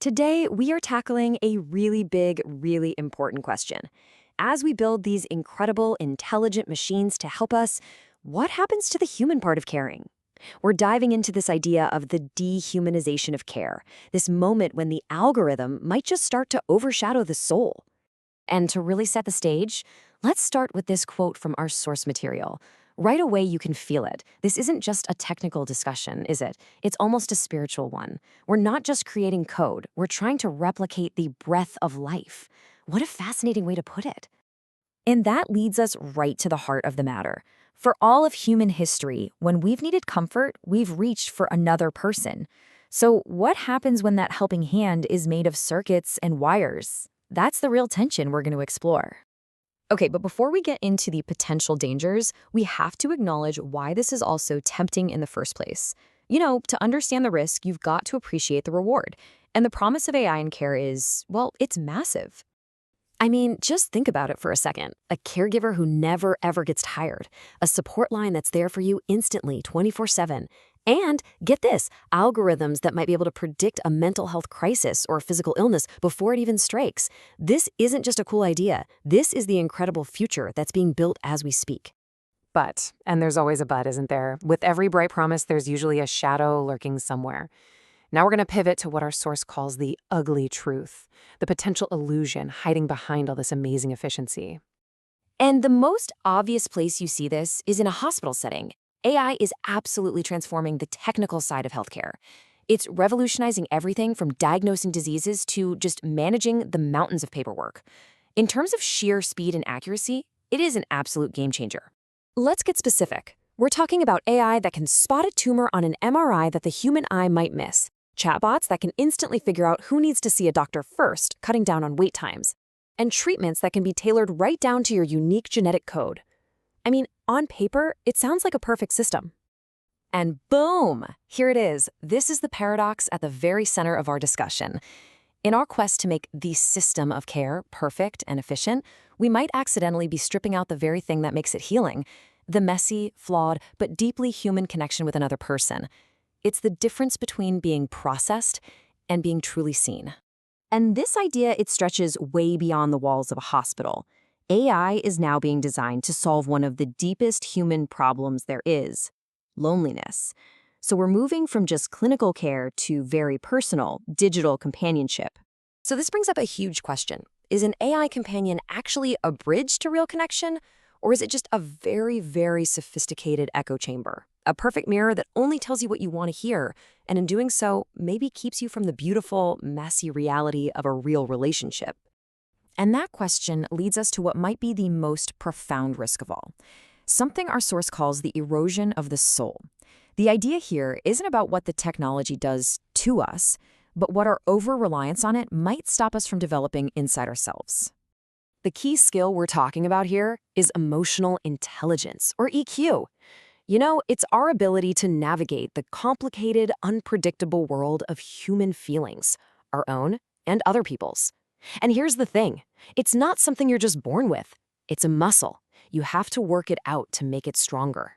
Today, we are tackling a really big, really important question. As we build these incredible, intelligent machines to help us, what happens to the human part of caring? We're diving into this idea of the dehumanization of care, this moment when the algorithm might just start to overshadow the soul. And to really set the stage, let's start with this quote from our source material. Right away, you can feel it. This isn't just a technical discussion, is it? It's almost a spiritual one. We're not just creating code, we're trying to replicate the breath of life. What a fascinating way to put it. And that leads us right to the heart of the matter. For all of human history, when we've needed comfort, we've reached for another person. So what happens when that helping hand is made of circuits and wires? That's the real tension we're going to explore. Okay, but before we get into the potential dangers, we have to acknowledge why this is also tempting in the first place. To understand the risk, you've got to appreciate the reward. And the promise of AI in care is, well, it's massive. I mean, just think about it for a second. A caregiver who never, ever gets tired. A support line that's there for you instantly, 24/7. And get this, algorithms that might be able to predict a mental health crisis or physical illness before it even strikes. This isn't just a cool idea. This is the incredible future that's being built as we speak. But, and there's always a but, isn't there? With every bright promise, there's usually a shadow lurking somewhere. Now we're going to pivot to what our source calls the ugly truth, the potential illusion hiding behind all this amazing efficiency. And the most obvious place you see this is in a hospital setting. AI is absolutely transforming the technical side of healthcare. It's revolutionizing everything from diagnosing diseases to just managing the mountains of paperwork. In terms of sheer speed and accuracy, it is an absolute game changer. Let's get specific. We're talking about AI that can spot a tumor on an MRI that the human eye might miss, chatbots that can instantly figure out who needs to see a doctor first, cutting down on wait times, and treatments that can be tailored right down to your unique genetic code. I mean, on paper, it sounds like a perfect system. And boom, here it is. This is the paradox at the very center of our discussion. In our quest to make the system of care perfect and efficient, we might accidentally be stripping out the very thing that makes it healing, the messy, flawed, but deeply human connection with another person. It's the difference between being processed and being truly seen. And this idea, it stretches way beyond the walls of a hospital. AI is now being designed to solve one of the deepest human problems there is, loneliness. So we're moving from just clinical care to very personal, digital companionship. So this brings up a huge question. Is an AI companion actually a bridge to real connection? Or is it just a very, very sophisticated echo chamber? A perfect mirror that only tells you what you want to hear, and in doing so, maybe keeps you from the beautiful, messy reality of a real relationship? And that question leads us to what might be the most profound risk of all, something our source calls the erosion of the soul. The idea here isn't about what the technology does to us, but what our over-reliance on it might stop us from developing inside ourselves. The key skill we're talking about here is emotional intelligence, or EQ. It's our ability to navigate the complicated, unpredictable world of human feelings, our own and other people's. And here's the thing, it's not something you're just born with. It's a muscle. You have to work it out to make it stronger.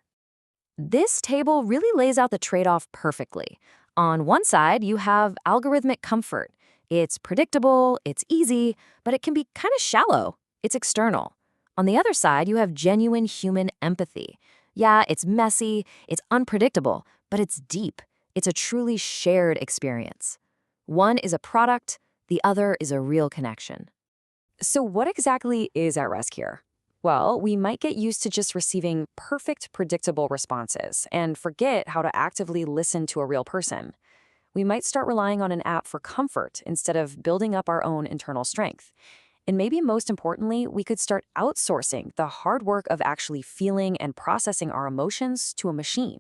This table really lays out the trade-off perfectly. On one side, you have algorithmic comfort. It's predictable, it's easy, but it can be kind of shallow. It's external. On the other side, you have genuine human empathy. Yeah, it's messy, it's unpredictable, but it's deep. It's a truly shared experience. One is a product, the other is a real connection. So what exactly is at risk here? Well, we might get used to just receiving perfect, predictable responses and forget how to actively listen to a real person. We might start relying on an app for comfort instead of building up our own internal strength. And maybe most importantly, we could start outsourcing the hard work of actually feeling and processing our emotions to a machine.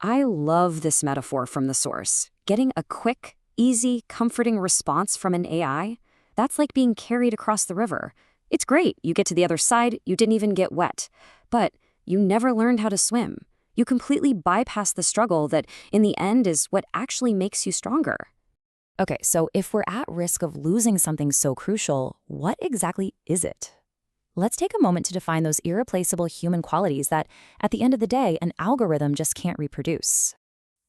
I love this metaphor from the source. Getting a quick, easy, comforting response from an AI, that's like being carried across the river. It's great, you get to the other side, you didn't even get wet. But you never learned how to swim. You completely bypass the struggle that, in the end, is what actually makes you stronger. Okay, so if we're at risk of losing something so crucial, what exactly is it? Let's take a moment to define those irreplaceable human qualities that, at the end of the day, an algorithm just can't reproduce.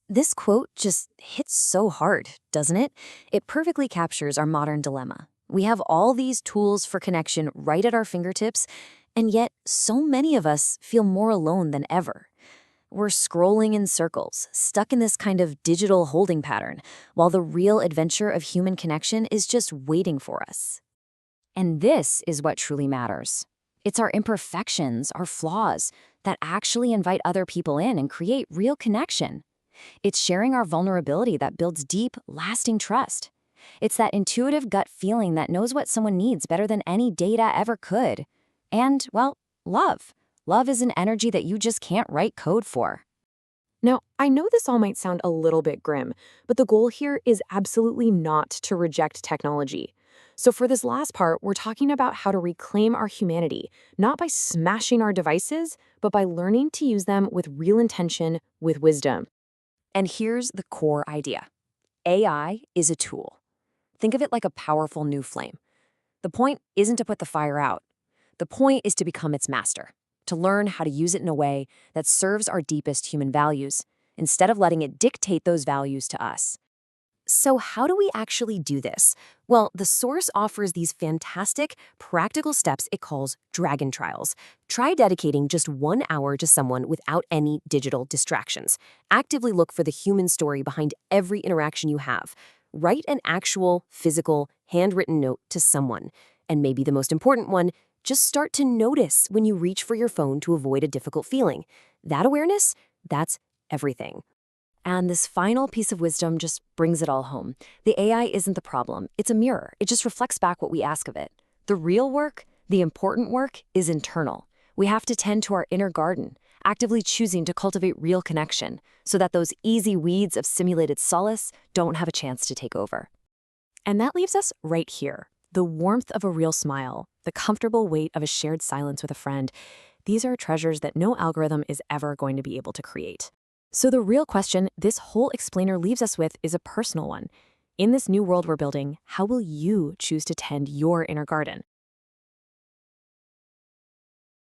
This quote just hits so hard, doesn't it? It perfectly captures our modern dilemma. We have all these tools for connection right at our fingertips, and yet so many of us feel more alone than ever. We're scrolling in circles, stuck in this kind of digital holding pattern, while the real adventure of human connection is just waiting for us. And this is what truly matters. It's our imperfections, our flaws, that actually invite other people in and create real connection. It's sharing our vulnerability that builds deep, lasting trust. It's that intuitive gut feeling that knows what someone needs better than any data ever could. And, well, love. Love is an energy that you just can't write code for. Now, I know this all might sound a little bit grim, but the goal here is absolutely not to reject technology. So for this last part, we're talking about how to reclaim our humanity, not by smashing our devices, but by learning to use them with real intention, with wisdom. And here's the core idea. AI is a tool. Think of it like a powerful new flame. The point isn't to put the fire out. The point is to become its master, to learn how to use it in a way that serves our deepest human values, instead of letting it dictate those values to us. So how do we actually do this? Well, the source offers these fantastic, practical steps it calls dragon trials. Try dedicating just 1 hour to someone without any digital distractions. Actively look for the human story behind every interaction you have. Write an actual, physical, handwritten note to someone. And maybe the most important one, just start to notice when you reach for your phone to avoid a difficult feeling. That awareness, that's everything. And this final piece of wisdom just brings it all home. The AI isn't the problem. It's a mirror. It just reflects back what we ask of it. The real work, the important work, is internal. We have to tend to our inner garden, actively choosing to cultivate real connection so that those easy weeds of simulated solace don't have a chance to take over. And that leaves us right here. The warmth of a real smile, the comfortable weight of a shared silence with a friend. These are treasures that no algorithm is ever going to be able to create. So the real question this whole explainer leaves us with is a personal one. In this new world we're building, how will you choose to tend your inner garden?